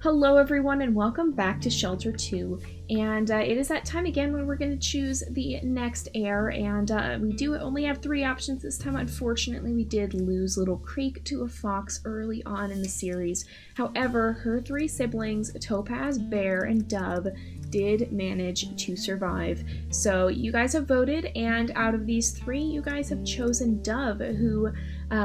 Hello everyone and welcome back to Shelter 2, and it is that time again when we're going to choose the next heir, and we do only have 3 options this time. Unfortunately, we did lose Little Creek to a fox early on in the series. However, her 3 siblings, Topaz, Bear, and Dove, did manage to survive. So you guys have voted, and out of these 3, you guys have chosen Dove, who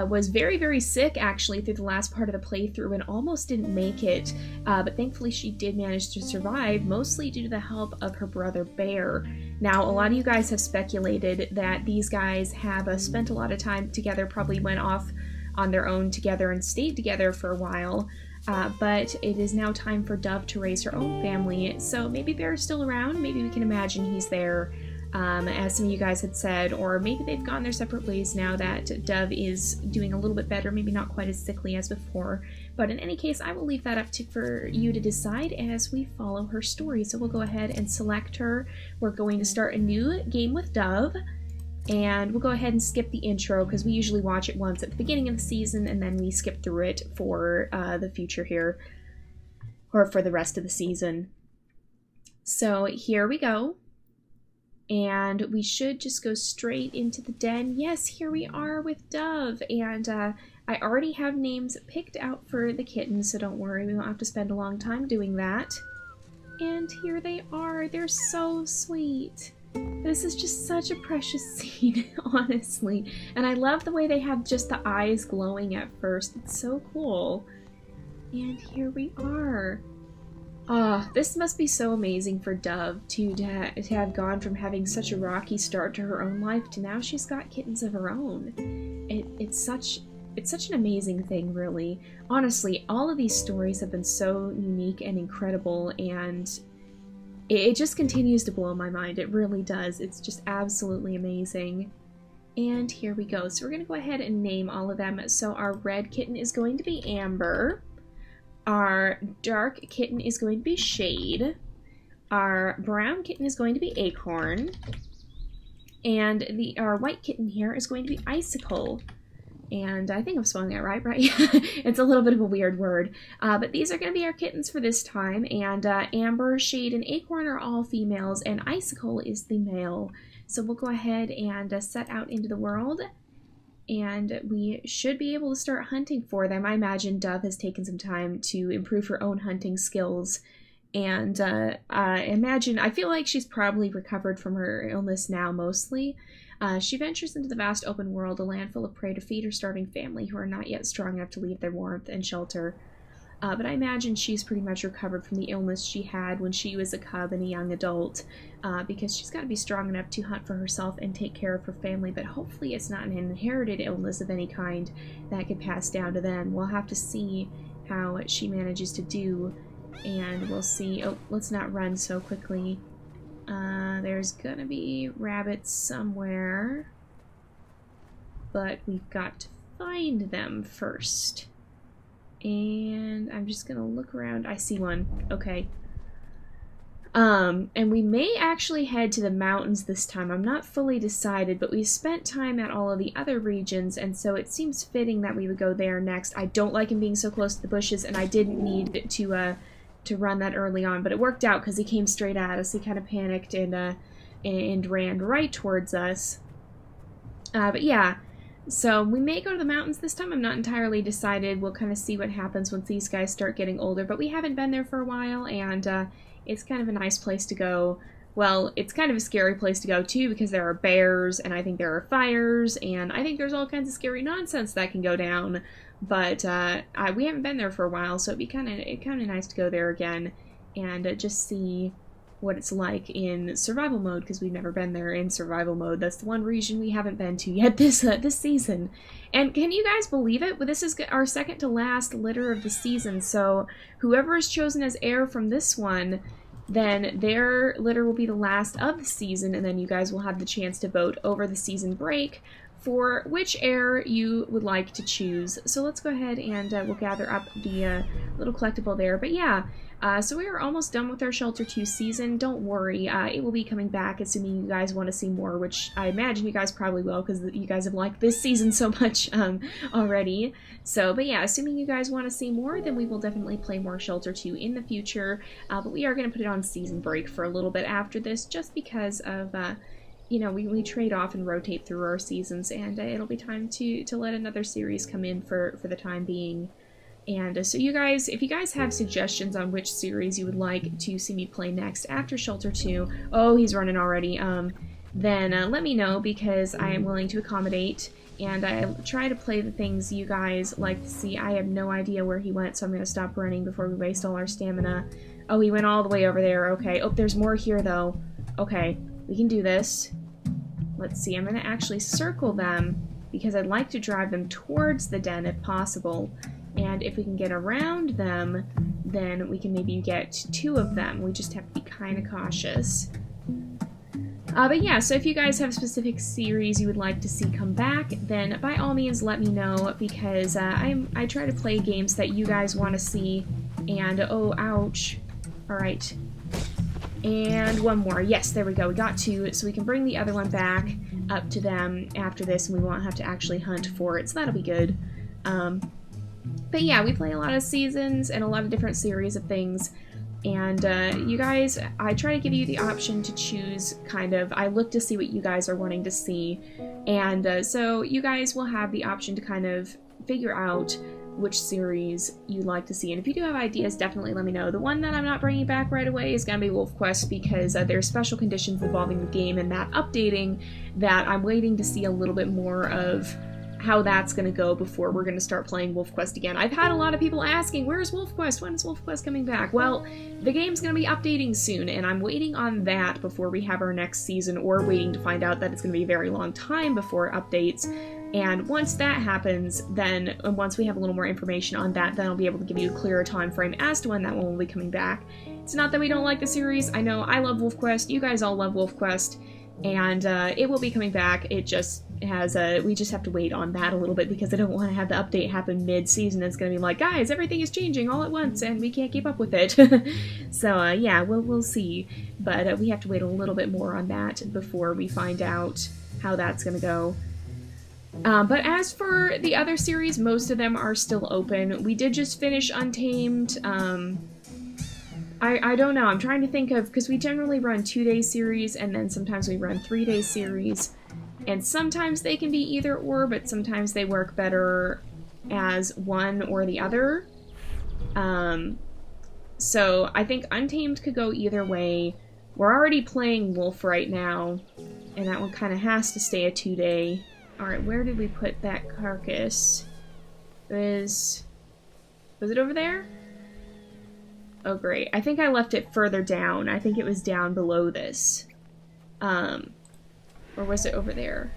was very, very sick actually through the last part of the playthrough and almost didn't make it, but thankfully she did manage to survive, mostly due to the help of her brother Bear. Now, a lot of you guys have speculated that these guys have spent a lot of time together, probably went off on their own together and stayed together for a while, but it is now time for Dove to raise her own family. So maybe Bear's still around, maybe we can imagine he's there, as some of you guys had said, or maybe they've gone their separate ways now that Dove is doing a little bit better, maybe not quite as sickly as before. But in any case, I will leave that up for you to decide as we follow her story. So we'll go ahead and select her. We're going to start a new game with Dove, and we'll go ahead and skip the intro because we usually watch it once at the beginning of the season and then we skip through it for the future here, or for the rest of the season. So here we go. And we should just go straight into the den. Yes, here we are with Dove. And I already have names picked out for the kittens, so don't worry, we won't have to spend a long time doing that. And here they are. They're so sweet. This is just such a precious scene, honestly. And I love the way they have just the eyes glowing at first. It's so cool. And here we are. This must be so amazing for Dove to have gone from having such a rocky start to her own life to now she's got kittens of her own. It's such an amazing thing, really. Honestly, all of these stories have been so unique and incredible, and it just continues to blow my mind. It really does. It's just absolutely amazing. And here we go. So we're going to go ahead and name all of them. So our red kitten is going to be Amber. Our dark kitten is going to be Shade. Our brown kitten is going to be Acorn. And our white kitten here is going to be Icicle. And I think I'm spelling that right? It's a little bit of a weird word. But these are going to be our kittens for this time. And Amber, Shade, and Acorn are all females, and Icicle is the male. So we'll go ahead and set out into the world. And we should be able to start hunting for them. I imagine Dove has taken some time to improve her own hunting skills. And I feel like she's probably recovered from her illness now, mostly. She ventures into the vast open world, a land full of prey to feed her starving family who are not yet strong enough to leave their warmth and shelter. But I imagine she's pretty much recovered from the illness she had when she was a cub and a young adult, because she's got to be strong enough to hunt for herself and take care of her family, but hopefully it's not an inherited illness of any kind that could pass down to them. We'll have to see how she manages to do, and we'll see. Oh, let's not run so quickly. There's gonna be rabbits somewhere, but we've got to find them first. And I'm just gonna look around. I see one. Okay. And we may actually head to the mountains this time. I'm not fully decided, but we spent time at all of the other regions, and so it seems fitting that we would go there next. I don't like him being so close to the bushes, and I didn't need to run that early on, but it worked out because he came straight at us. He kind of panicked and ran right towards us. But yeah. So we may go to the mountains this time. I'm not entirely decided. We'll kind of see what happens once these guys start getting older. But we haven't been there for a while, and it's kind of a nice place to go. Well, it's kind of a scary place to go, too, because there are bears, and I think there are fires, and I think there's all kinds of scary nonsense that can go down. But we haven't been there for a while, so it'd be kind of nice to go there again and just see what it's like in survival mode, because we've never been there in survival mode. That's the one region we haven't been to yet this season. And can you guys believe it? Well, this is our second to last litter of the season, so whoever is chosen as heir from this one, then their litter will be the last of the season, and then you guys will have the chance to vote over the season break for which heir you would like to choose. So let's go ahead and we'll gather up the little collectible there. But yeah, so we are almost done with our Shelter 2 season. Don't worry, it will be coming back assuming you guys want to see more, which I imagine you guys probably will because you guys have liked this season so much already. So, but yeah, assuming you guys want to see more, then we will definitely play more Shelter 2 in the future. But we are going to put it on season break for a little bit after this just because of... you know, we trade off and rotate through our seasons, and it'll be time to let another series come in for the time being. And so you guys, if you guys have suggestions on which series you would like to see me play next after Shelter 2, oh, he's running already, then let me know, because I am willing to accommodate, and I try to play the things you guys like to see. I have no idea where he went, so I'm going to stop running before we waste all our stamina. Oh, he went all the way over there, okay. Oh, there's more here, though. Okay. We can do this. Let's see, I'm going to actually circle them because I'd like to drive them towards the den if possible. And if we can get around them, then we can maybe get 2 of them. We just have to be kind of cautious. But yeah, so if you guys have specific series you would like to see come back, then by all means let me know, because I try to play games that you guys want to see. And, oh, ouch. Alright. And one more. Yes, there we go. We got 2, so we can bring the other one back up to them after this, and we won't have to actually hunt for it, so that'll be good. But yeah, we play a lot of seasons and a lot of different series of things, and you guys, I try to give you the option to choose, kind of. I look to see what you guys are wanting to see, and so you guys will have the option to kind of figure out which series you'd like to see. And if you do have ideas, definitely let me know. The one that I'm not bringing back right away is going to be Wolf Quest, because there's special conditions involving the game and that updating that I'm waiting to see a little bit more of how that's going to go before we're going to start playing Wolf Quest again. I've had a lot of people asking, where's Wolf Quest? When is Wolf Quest coming back? Well, the game's going to be updating soon, and I'm waiting on that before we have our next season, or waiting to find out that it's going to be a very long time before it updates. And once that happens, then once we have a little more information on that, then I'll be able to give you a clearer time frame as to when that one will be coming back. It's not that we don't like the series. I know I love Wolf Quest. You guys all love Wolf Quest. And it will be coming back. It just has we just have to wait on that a little bit, because I don't want to have the update happen mid-season. It's going to be like, guys, everything is changing all at once and we can't keep up with it. So yeah, we'll see. But we have to wait a little bit more on that before we find out how that's going to go. But as for the other series, most of them are still open. We did just finish Untamed. I don't know. I'm trying to think of, because we generally run 2-day series, and then sometimes we run 3-day series. And sometimes they can be either or, but sometimes they work better as one or the other. So I think Untamed could go either way. We're already playing Wolf right now, and that one kind of has to stay a 2-day. Alright, where did we put that carcass? Was it over there? Oh, great. I think I left it further down. I think it was down below this. Or was it over there?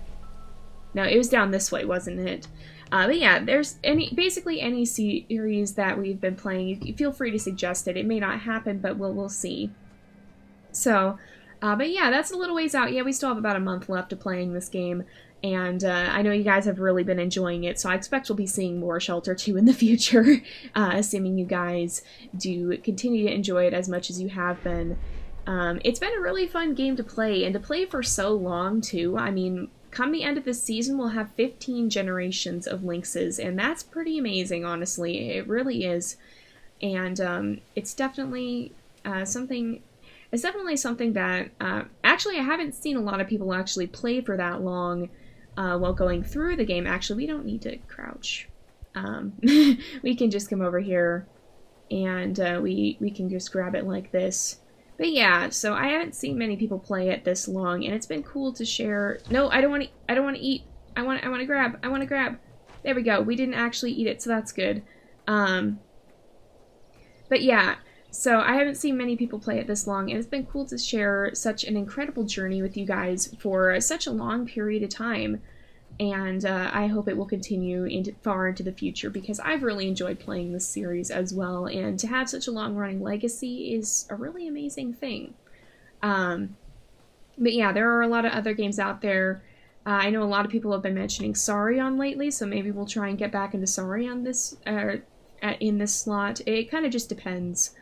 No, it was down this way, wasn't it? But yeah, there's basically any series that we've been playing. You feel free to suggest it. It may not happen, but we'll see. So, but yeah, that's a little ways out. Yeah, we still have about a month left of playing this game. And I know you guys have really been enjoying it, so I expect we'll be seeing more Shelter 2 in the future, assuming you guys do continue to enjoy it as much as you have been. It's been a really fun game to play, and to play for so long, too. I mean, come the end of this season, we'll have 15 generations of lynxes, and that's pretty amazing, honestly. It really is. And it's definitely something... It's definitely something that, actually, I haven't seen a lot of people actually play for that long while going through the game. Actually, we don't need to crouch. We can just come over here, and we can just grab it like this. But yeah, so I haven't seen many people play it this long, and it's been cool to share. No, I don't want to eat. I want to grab. I want to grab. There we go. We didn't actually eat it, so that's good. But yeah. So I haven't seen many people play it this long, and it's been cool to share such an incredible journey with you guys for such a long period of time. And I hope it will continue far into the future, because I've really enjoyed playing this series as well, and to have such a long-running legacy is a really amazing thing. But yeah, there are a lot of other games out there I know a lot of people have been mentioning Saurion lately, so maybe we'll try and get back into Saurion in this slot. It kind of just depends.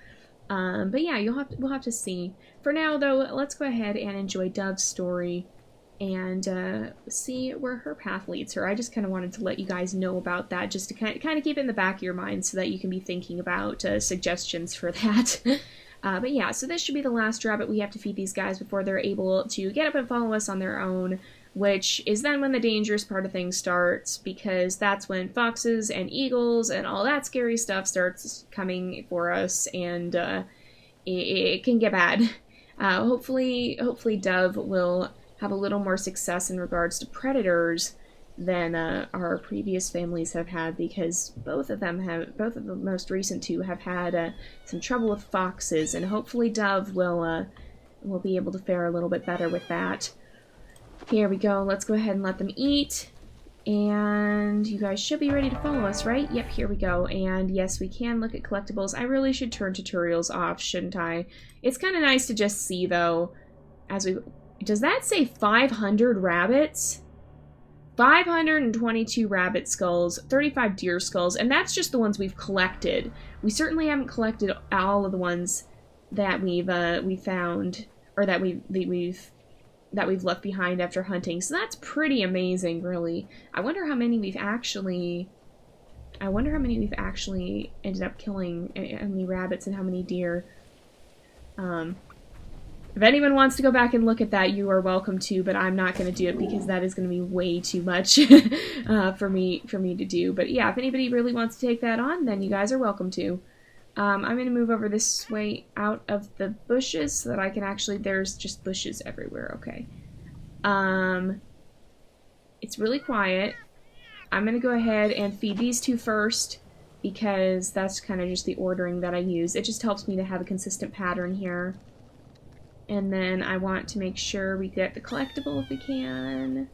But yeah, we'll have to see. For now, though, let's go ahead and enjoy Dove's story and see where her path leads her. I just kind of wanted to let you guys know about that, just to kind of keep it in the back of your mind so that you can be thinking about suggestions for that. But yeah, so this should be the last rabbit we have to feed these guys before they're able to get up and follow us on their own, which is then when the dangerous part of things starts, because that's when foxes and eagles and all that scary stuff starts coming for us, and it can get bad. Hopefully Dove will have a little more success in regards to predators than our previous families have had, because both of the most recent two have had some trouble with foxes, and hopefully Dove will be able to fare a little bit better with that. Here we go. Let's go ahead and let them eat. And you guys should be ready to follow us, right? Yep, here we go. And yes, we can look at collectibles. I really should turn tutorials off, shouldn't I? It's kind of nice to just see, though, as we... Does that say 500 rabbits? 522 rabbit skulls, 35 deer skulls, and that's just the ones we've collected. We certainly haven't collected all of the ones that we found, or that we've left behind after hunting. So that's pretty amazing, really. I wonder how many we've actually ended up killing, how many rabbits and how many deer. If anyone wants to go back and look at that, you are welcome to, but I'm not going to do it because that is going to be way too much for me to do. But yeah, if anybody really wants to take that on, then you guys are welcome to. I'm going to move over this way out of the bushes so that I can actually... There's just bushes everywhere. Okay. It's really quiet. I'm going to go ahead and feed these two first because that's kind of just the ordering that I use. It just helps me to have a consistent pattern here. And then I want to make sure we get the collectible if we can.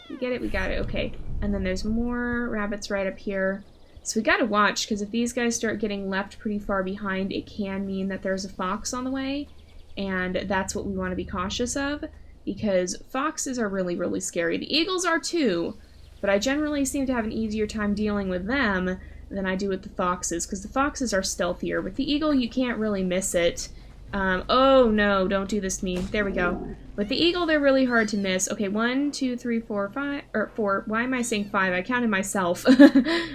We get it? We got it. Okay. And then there's more rabbits right up here. So we gotta watch, because if these guys start getting left pretty far behind, it can mean that there's a fox on the way. And that's what we want to be cautious of, because foxes are really, really scary. The eagles are too, but I generally seem to have an easier time dealing with them than I do with the foxes, because the foxes are stealthier. With the eagle, you can't really miss it. Oh no, don't do this to me. There we go. With the eagle, they're really hard to miss. Okay, 1, 2, 3, 4, 5, or 4. Why am I saying 5? I counted myself.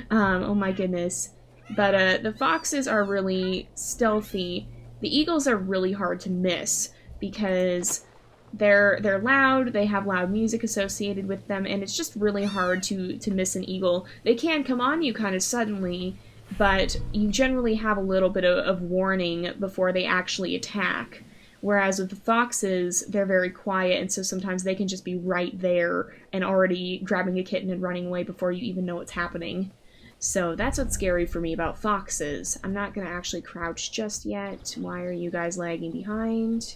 Oh my goodness. But, the foxes are really stealthy. The eagles are really hard to miss because they're loud, they have loud music associated with them, and it's just really hard to miss an eagle. They can come on you kind of suddenly, but you generally have a little bit of warning before they actually attack. Whereas with the foxes, they're very quiet, and so sometimes they can just be right there and already grabbing a kitten and running away before you even know what's happening. So that's what's scary for me about foxes. I'm not going to actually crouch just yet. Why are you guys lagging behind?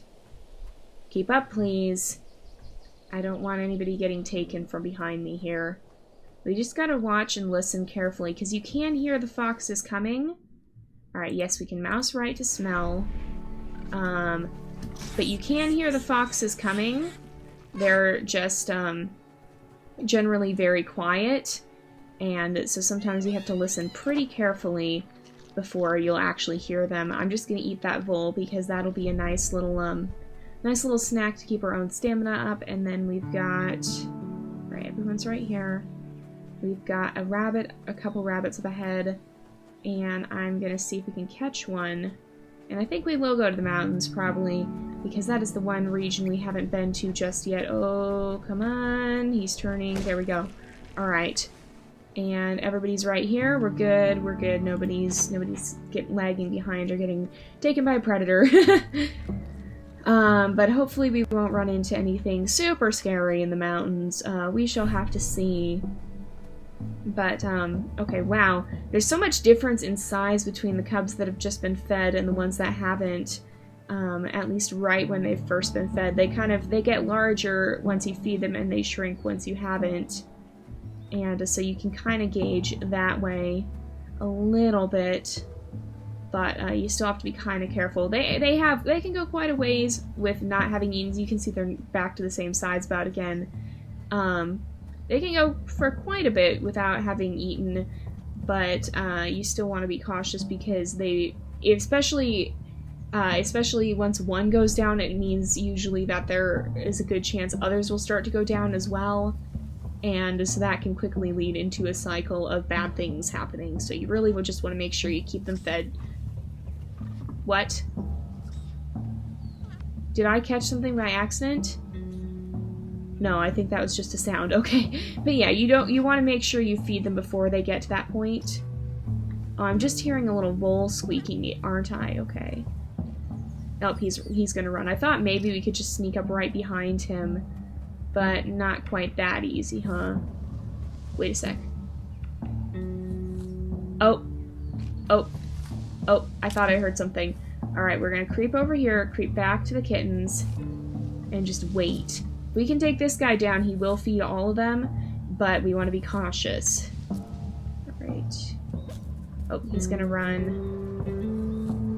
Keep up, please. I don't want anybody getting taken from behind me here. We just gotta watch and listen carefully, because you can hear the foxes coming. Alright, yes, we can mouse right to smell. But you can hear the foxes coming. They're just, generally very quiet. And so sometimes you have to listen pretty carefully before you'll actually hear them. I'm just gonna eat that vole, because that'll be a nice little snack to keep our own stamina up. And then we've got... Alright, everyone's right here. We've got a rabbit, a couple rabbits up ahead, and I'm gonna see if we can catch one. And I think we will go to the mountains, probably, because that is the one region we haven't been to just yet. Oh, come on, he's turning, there we go. Alright, and everybody's right here, we're good, nobody's lagging behind or getting taken by a predator. But hopefully we won't run into anything super scary in the mountains. We shall have to see. But, okay, wow. There's so much difference in size between the cubs that have just been fed and the ones that haven't, at least right when they've first been fed. They get larger once you feed them, and they shrink once you haven't. And so you can kind of gauge that way a little bit, but you still have to be kind of careful. They can go quite a ways with not having eaten. You can see they're back to the same size about again. They can go for quite a bit without having eaten, but you still want to be cautious because they, especially once one goes down, it means usually that there is a good chance others will start to go down as well, and so that can quickly lead into a cycle of bad things happening. So you really would just want to make sure you keep them fed. What? Did I catch something by accident? No, I think that was just a sound. Okay, but yeah, you want to make sure you feed them before they get to that point. Oh, I'm just hearing a little bowl squeaking, aren't I? Okay. Nope, he's gonna run. I thought maybe we could just sneak up right behind him, but not quite that easy, huh? Wait a sec. Oh, I thought I heard something. Alright, we're gonna creep over here, creep back to the kittens, and just wait. If we can take this guy down, he will feed all of them, but we want to be cautious. Alright. Oh, he's gonna run.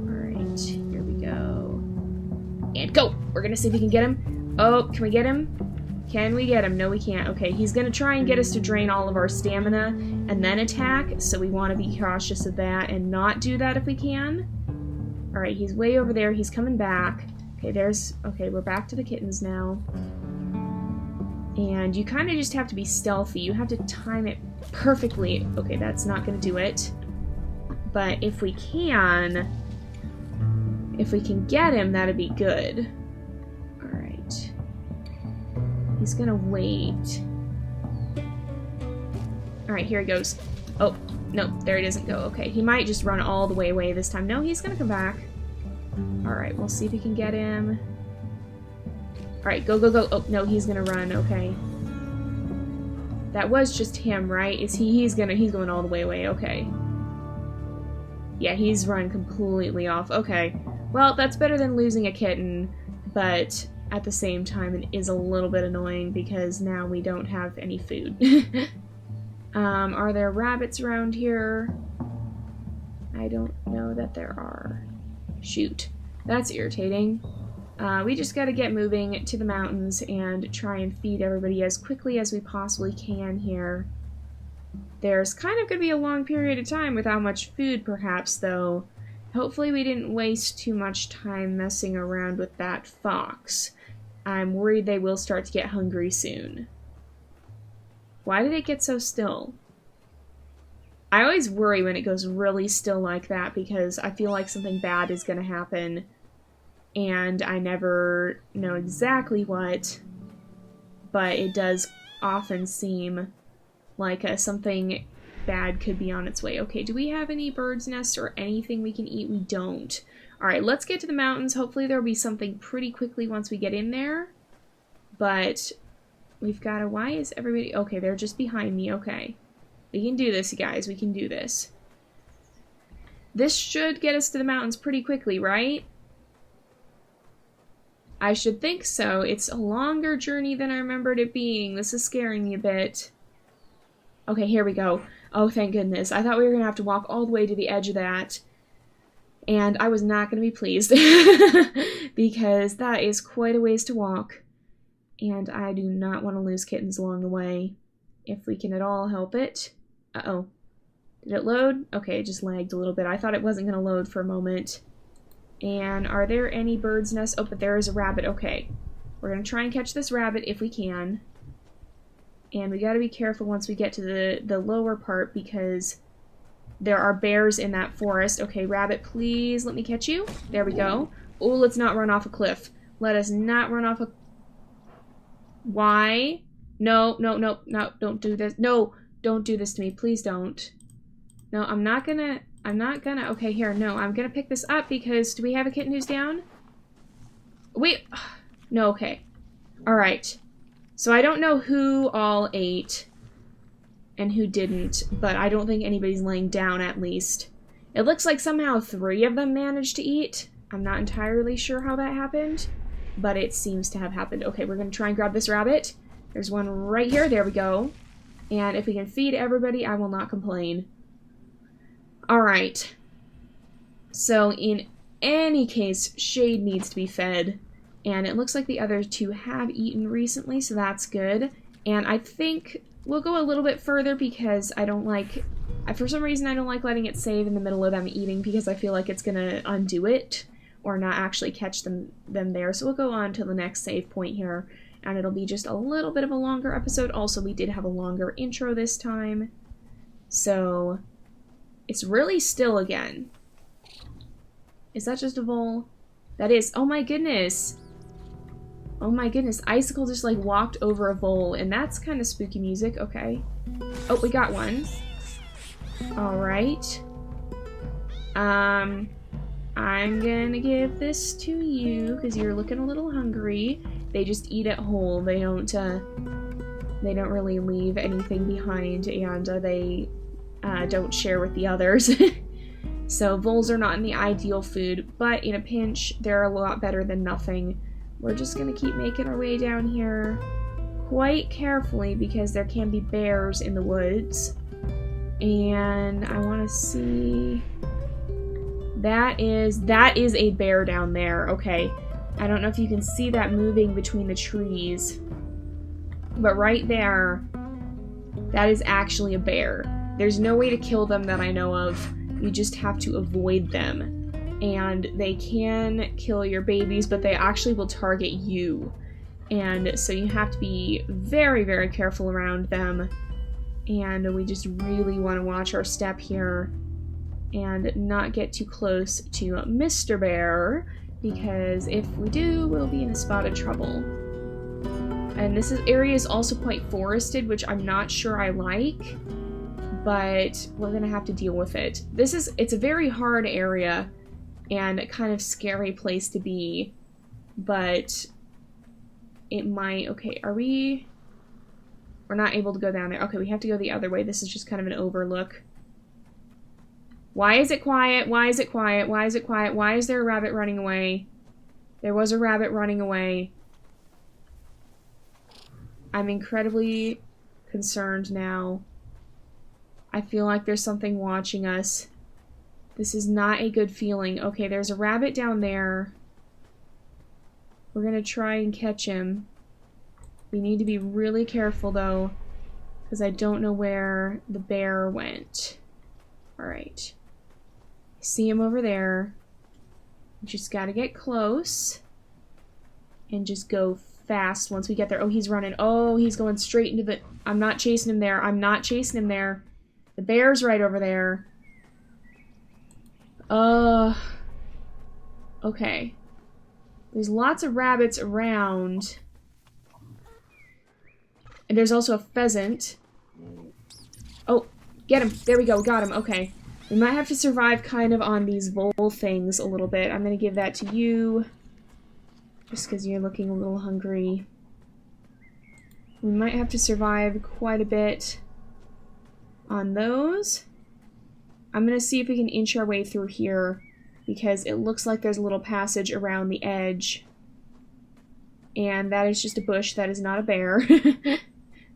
Alright, here we go. And go! We're gonna see if we can get him. Oh, can we get him? Can we get him? No, we can't. Okay, he's gonna try and get us to drain all of our stamina and then attack, so we want to be cautious of that and not do that if we can. Alright, he's way over there. He's coming back. Okay, we're back to the kittens now. And you kind of just have to be stealthy. You have to time it perfectly. Okay, that's not going to do it. But if we can get him, that'd be good. Alright. He's going to wait. Alright, here he goes. Oh, no, there he doesn't go. Okay, he might just run all the way away this time. No, he's going to come back. Alright, we'll see if we can get him. Alright, go, go, go. Oh, no, he's gonna run. Okay. That was just him, right? He's going all the way away. Okay. Yeah, he's run completely off. Okay. Well, that's better than losing a kitten, but at the same time, it is a little bit annoying because now we don't have any food. Are there rabbits around here? I don't know that there are. Shoot. That's irritating. We just gotta get moving to the mountains and try and feed everybody as quickly as we possibly can here. There's kind of gonna be a long period of time without much food, perhaps, though. Hopefully we didn't waste too much time messing around with that fox. I'm worried they will start to get hungry soon. Why did it get so still? I always worry when it goes really still like that because I feel like something bad is going to happen and I never know exactly what, but it does often seem like something bad could be on its way. Okay, do we have any bird's nests or anything we can eat? We don't. Alright, let's get to the mountains. Hopefully there'll be something pretty quickly once we get in there, but we've got to... Why is everybody... Okay, they're just behind me. Okay. We can do this, you guys. We can do this. This should get us to the mountains pretty quickly, right? I should think so. It's a longer journey than I remembered it being. This is scaring me a bit. Okay, here we go. Oh, thank goodness. I thought we were going to have to walk all the way to the edge of that. And I was not going to be pleased. Because that is quite a ways to walk. And I do not want to lose kittens along the way. If we can at all help it. Uh-oh. Did it load? Okay, it just lagged a little bit. I thought it wasn't going to load for a moment. And are there any bird's nests? Oh, but there is a rabbit. Okay. We're going to try and catch this rabbit if we can. And we got to be careful once we get to the lower part because there are bears in that forest. Okay, rabbit, please let me catch you. There we go. Oh, let's not run off a cliff. Let us not run off a... Why? No, no, no, no, don't do this. No, don't do this to me. Please don't. No, I'm not gonna... Okay, here, no, I'm gonna pick this up because... Do we have a kitten who's down? Wait. No, okay. Alright. So I don't know who all ate and who didn't, but I don't think anybody's laying down at least. It looks like somehow 3 of them managed to eat. I'm not entirely sure how that happened, but it seems to have happened. Okay, we're gonna try and grab this rabbit. There's one right here. There we go. And if we can feed everybody, I will not complain. Alright. So in any case, Shade needs to be fed. And it looks like the other 2 have eaten recently, so that's good. And I think we'll go a little bit further because I don't like... For some reason, I don't like letting it save in the middle of them eating because I feel like it's going to undo it or not actually catch them there. So we'll go on to the next save point here, and it'll be just a little bit of a longer episode. Also, we did have a longer intro this time. So it's really still again. Is that just a vole? That is. Oh my goodness. Oh my goodness. Icicle just like walked over a vole, and that's kind of spooky music. Okay. Oh, we got one. Alright. I'm gonna give this to you because you're looking a little hungry. They just eat it whole. They don't really leave anything behind, and they don't share with the others. So voles are not in the ideal food, but in a pinch, they're a lot better than nothing. We're just gonna keep making our way down here quite carefully because there can be bears in the woods. And I want to see... That is a bear down there. Okay. I don't know if you can see that moving between the trees. But right there, that is actually a bear. There's no way to kill them that I know of. You just have to avoid them. And they can kill your babies, but they actually will target you. And so you have to be very, very careful around them. And we just really want to watch our step here and not get too close to Mr. Bear, because if we do, we'll be in a spot of trouble. And this area is also quite forested, which I'm not sure I like, but we're gonna have to deal with it. It's a very hard area and a kind of scary place to be, but it might... Okay, we're not able to go down there. Okay, we have to go the other way. This is just kind of an overlook. Why is it quiet? Why is it quiet? Why is it quiet? Why is there a rabbit running away? There was a rabbit running away. I'm incredibly concerned now. I feel like there's something watching us. This is not a good feeling. Okay, there's a rabbit down there. We're gonna try and catch him. We need to be really careful, though, because I don't know where the bear went. Alright. I see him over there. Just gotta get close. And just go fast once we get there. Oh, he's running. Oh, he's going straight into the... I'm not chasing him there. I'm not chasing him there. The bear's right over there. Okay. There's lots of rabbits around. And there's also a pheasant. Oh, get him. There we go. Got him. Okay. We might have to survive kind of on these vole things a little bit. I'm going to give that to you. Just because you're looking a little hungry. We might have to survive quite a bit on those. I'm going to see if we can inch our way through here, because it looks like there's a little passage around the edge. And that is just a bush. That is not a bear.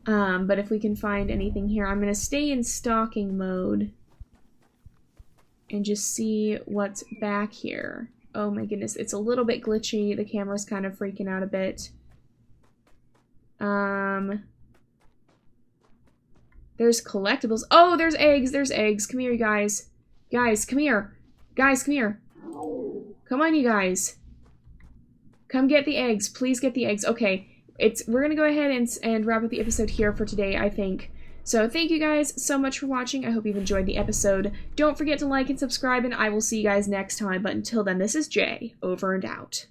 But if we can find anything here, I'm going to stay in stalking mode and just see what's back here. Oh my goodness, it's a little bit glitchy. The camera's kind of freaking out a bit. There's collectibles. Oh, there's eggs. There's eggs. Come here, you guys. Guys, come here. Guys, come here. Come on, you guys. Come get the eggs. Please get the eggs. Okay. We're gonna go ahead and wrap up the episode here for today, I think. So thank you guys so much for watching. I hope you've enjoyed the episode. Don't forget to like and subscribe, and I will see you guys next time. But until then, this is Jay, over and out.